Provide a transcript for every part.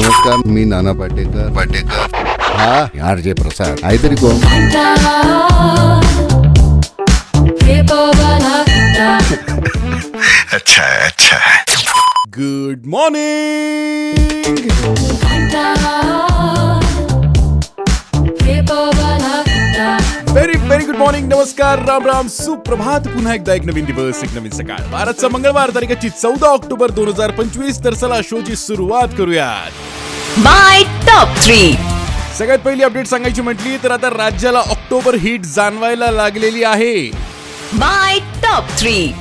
नमस्कार, मी नाना पाटेकर. हा R J प्रसाद आहे तरी कोण? अच्छा. Good morning. Very good morning. नमस्कार, राम राम, सुप्रभात. पुन्हा एकदा एक नवीन दिवस, एक नवीन सकाळ. भारतचा मंगळवार, तारीखाची 14 ऑक्टोबर 2025. तर चला शोची सुरुवात करूयात. माय टॉप 3. सगळ्यात पहिली अपडेट सांगायची म्हटली तर आता राज्याला ऑक्टोबर हीट जाणवायला लागलेली आहे. माय टॉप 3.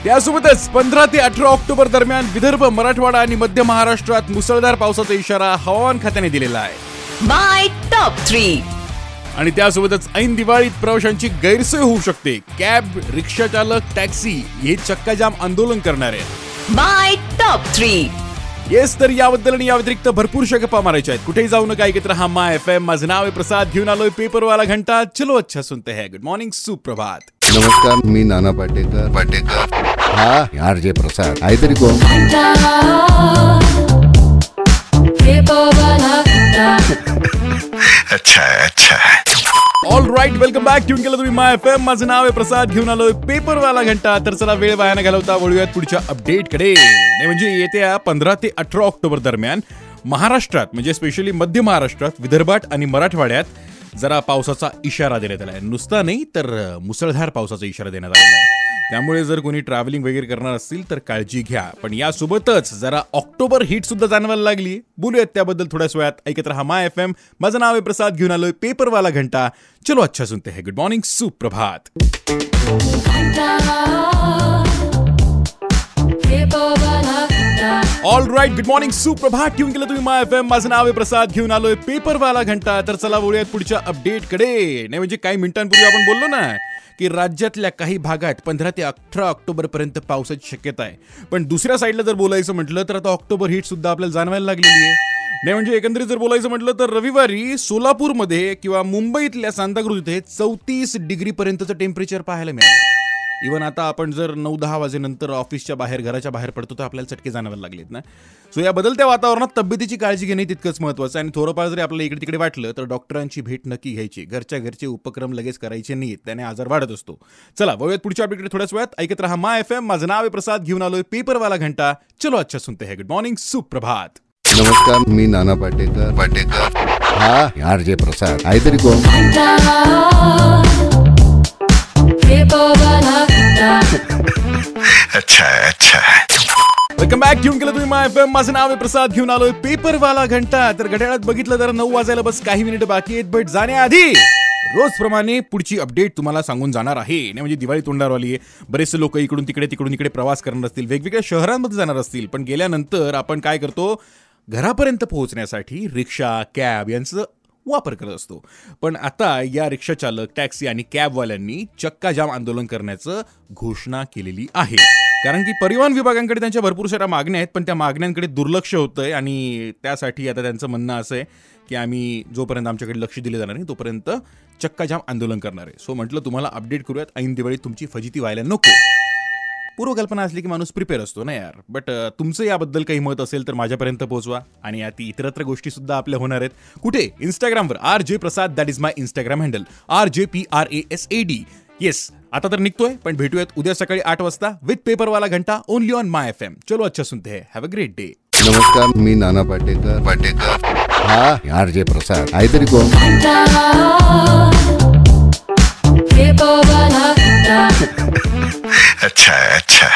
त्यासोबतच 15 ते 18 ऑक्टोबर दरम्यान विदर्भ, मराठवाडा आणि मध्य महाराष्ट्रात मुसळधार पावसाचा इशारा हवामान खात्याने दिलेला आहे. माय टॉप 3. आणि त्यासोबतच ऐन दिवाळीत प्रवाशांची गैरसोय होऊ शकते. कॅब, रिक्षा चालक, टॅक्सी हे चक्काजाम आंदोलन करणार आहेत. माय टॉप 3. येस, तर याबद्दल आणि या व्यतिरिक्त भरपूरशा गप्पा मारायच्या आहेत. कुठेही जाऊ नका, ऐकत रहा माय FM. माझं नाव आहे प्रसाद. घेऊन आलोय पेपरवाला घंटा. चलो अच्छा सुनते हैं. गुड मॉर्निंग, सुप्रभात. नमस्कार, मी नाना पाटेकर. हा आर जे प्रसाद आहे तरी कोण? अच्छा. All right, welcome back. Tune केलं तुम्ही माय FM. माझं नाव आहे प्रसाद. घेऊन आलोय पेपरवाला घंटा. तर चला वेळ वाया न घालवता वळूयात पुढच्या अपडेटकडे. नाही म्हणजे येत्या 15 ते 18 ऑक्टोबर दरम्यान महाराष्ट्रात, म्हणजे स्पेशली मध्य महाराष्ट्रात, विदर्भात आणि मराठवाड्यात जरा पावसाचा इशारा देण्यात आला आहे. नुसता नाही तर मुसळधार पावसाचा इशारा देण्यात आलेला आहे. त्यामुळे जर कोणी ट्रॅव्हलिंग वगैरे करणार असतील तर काळजी घ्या. पण यासोबतच जरा ऑक्टोबर हीट सुद्धा जाणवायला लागली. बोलूयात त्याबद्दल थोड्याच वेळात. ऐकत रहा माय FM. माझं नाव आहे प्रसाद. घेऊन आलोय पेपरवाला घंटा. चलो अच्छा सुनते हैं. गुड मॉर्निंग, सुप्रभात. ऑल राईट, गुड मॉर्निंग, सुप्रभात. ट्यून केलं तुम्ही माय FM. माझं नाव आहे प्रसाद. घेऊन आलोय पेपरवाला घंटा. तर चला बोलूयात पुढच्या अपडेटकडे. नाही म्हणजे काही मिनिटांपूर्वी आपण बोललो ना की राज्यातल्या काही भागात 15 ते 18 ऑक्टोबर पर्यंत पावसाची शक्यता आहे. पण दुसऱ्या साईडला जर बोलायचं म्हटलं तर आता ऑक्टोबर हीट सुद्धा आपल्याला जाणवायला लागलेली आहे. नाही म्हणजे एकंदरीत जर बोलायचं म्हटलं तर रविवारी सोलापूरमध्ये किंवा मुंबईतल्या सांताक्रूज इथे 34 डिग्री पर्यंतचं टेम्परेचर पाहायला मिळालं. इव्हन आता आपण जर 9-10 वाजेनंतर ऑफिसच्या बाहेर, घराच्या बाहेर पडतो तर आपल्याला चटके जाणवायला लागलेत ना. सो या बदलत्या वातावरणात तब्येतीची काळजी घेणे तितकंच महत्त्वाचं आहे. आणि थोडंफार जरी आपल्याला इकडे तिकडे वाटलं तर डॉक्टरांची भेट नक्की घ्यायची. घरचे उपक्रम लगेच करायचे नाहीत, त्याने आजार वाढत असतो. चला वळूयात पुढच्या अपडेटकडे थोड्याच वेळात. ऐकत रहा माय FM. माझं नाव आहे प्रसाद. घेऊन आलोय पेपरवाला घंटा. चलो अच्छा सुनते हैं. गुड मॉर्निंग, सुप्रभात. नमस्कार, मी नाना पाटेकर. हा आर जे प्रसाद आहे तरी कोण? अच्छा. Welcome back. ट्यून केलं तुम्ही माय FM. माझं नाव आहे प्रसाद. घेऊन आलोय पेपरवाला घंटा. तर घड्याळात बघितलं तर 9 वाजायला बस काही मिनिट बाकी आहेत. बट जाण्याआधी रोजप्रमाणे पुढची अपडेट तुम्हाला सांगून जाणार आहे. नाही म्हणजे दिवाळी तोंडावर आली आहे. बरेचसे लोक इकडून तिकडे प्रवास करणार असतील, वेगवेगळ्या शहरांमध्ये जाणार असतील. पण गेल्यानंतर आपण काय करतो, घरापर्यंत पोहोचण्यासाठी रिक्षा, कॅब यांचं वापर करत असतो. पण आता या रिक्षा चालक, टॅक्सी आणि कॅबवाल्यांनी चक्काजाम आंदोलन करण्याचं घोषणा केलेली आहे. कारण की परिवहन विभागांकडे त्यांच्या भरपूर साऱ्या मागण्या आहेत, पण त्या मागण्यांकडे दुर्लक्ष होतंय. आणि त्यासाठी आता त्यांचं म्हणणं असं आहे की आम्ही जोपर्यंत आमच्याकडे लक्ष दिले जाणार नाही तोपर्यंत चक्काजाम आंदोलन करणार आहे. सो म्हटलं तुम्हाला अपडेट करूयात. ऐन दिवाळीत तुमची फजिती व्हायला नको. पूर्वकल्पना असली की माणूस प्रिपेअर असतो ना यार. बट तुमचं याबद्दल काही मत असेल तर माझ्यापर्यंत पोहोचवा. आणि या ती इतरत्र गोष्टी सुद्धा आपल्या होणार आहेत. कुठे? इंस्टाग्रामवर RJ Prasad. That is my Instagram handle, RJPRASAD. Yes, आता तर निघतोय, पण भेटूयात उद्या सकाळी 8 वाजता विथ पेपरवाला घंटा ओनली ऑन माय FM. चलो अच्छा सुनते हैं. Have a great day. नमस्कार, मी नाना पाटेकर. हा आर जे प्रसाद आहे तरी कोण? अच्छा.